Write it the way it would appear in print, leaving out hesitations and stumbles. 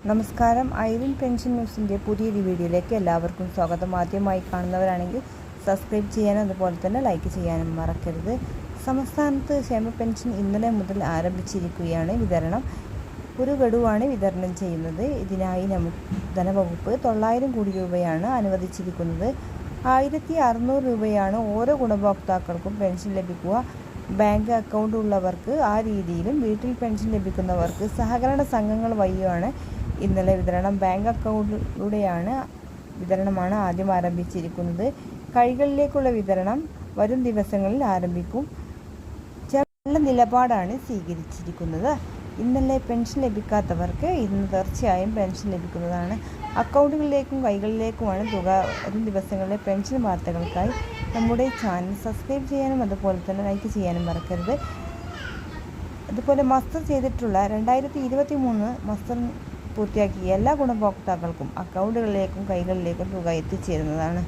നമസ്കാരം. Irene pension ന്യൂസിൻ്റെ പുതിയൊരു വീഡിയോയിലേക്ക് എല്ലാവർക്കും സ്വാഗതം. ആദ്യമായി കാണുന്നവരാണെങ്കിൽ സബ്സ്ക്രൈബ് ചെയ്യാനും അതുപോലെ തന്നെ ലൈക്ക് ചെയ്യാനും മറക്കരുത്. സംസ്ഥാനത്ത് ക്ഷേമ പെൻഷൻ ഇന്നലെ മുതൽ ആരംഭിച്ചിരിക്കുകയാണ് വിതരണം. ഒരു ഗഡുവാണ് വിതരണം ചെയ്യുന്നത്. ഇതിനായി ധനവകുപ്പ് 900 കോടി രൂപയാണ് അനുവദിച്ചിരിക്കുന്നത്. 1600 രൂപയാണ് ഓരോ ഗുണഭോക്താക്കൾക്കും പെൻഷൻ ലഭിക്കുക. ബാങ്ക് അക്കൗണ്ട് ഉള്ളവർക്ക് ആ രീതിയിലും വീട്ടിൽ പെൻഷൻ ലഭിക്കുന്നവർക്ക് സഹകരണ സംഘങ്ങൾ വഴിയാണ് ഇന്നലെ വിതരണം. ബാങ്ക് അക്കൗണ്ടിലൂടെയാണ് വിതരണമാണ് ആദ്യം ആരംഭിച്ചിരിക്കുന്നത്. കൈകളിലേക്കുള്ള വിതരണം വരും ദിവസങ്ങളിൽ ആരംഭിക്കും. നല്ല നിലപാടാണ് സ്വീകരിച്ചിരിക്കുന്നത്. ഇന്നലെ പെൻഷൻ ലഭിക്കാത്തവർക്ക് ഇന്ന് തീർച്ചയായും പെൻഷൻ ലഭിക്കുന്നതാണ്. അക്കൗണ്ടുകളിലേക്കും കൈകളിലേക്കുമാണ് തുക. വരും ദിവസങ്ങളിലെ പെൻഷൻ വാർത്തകൾക്കായി നമ്മുടെ ചാനൽ സബ്സ്ക്രൈബ് ചെയ്യാനും അതുപോലെ തന്നെ ലൈക്ക് ചെയ്യാനും മറക്കരുത്. അതുപോലെ മസ്റ്റർ ചെയ്തിട്ടുള്ള 2023 മസ്റ്റർ പൂർത്തിയാക്കിയ എല്ലാ ഗുണഭോക്താക്കൾക്കും അക്കൗണ്ടുകളിലേക്കും കൈകളിലേക്കും തുക എത്തിച്ചേരുന്നതാണ്.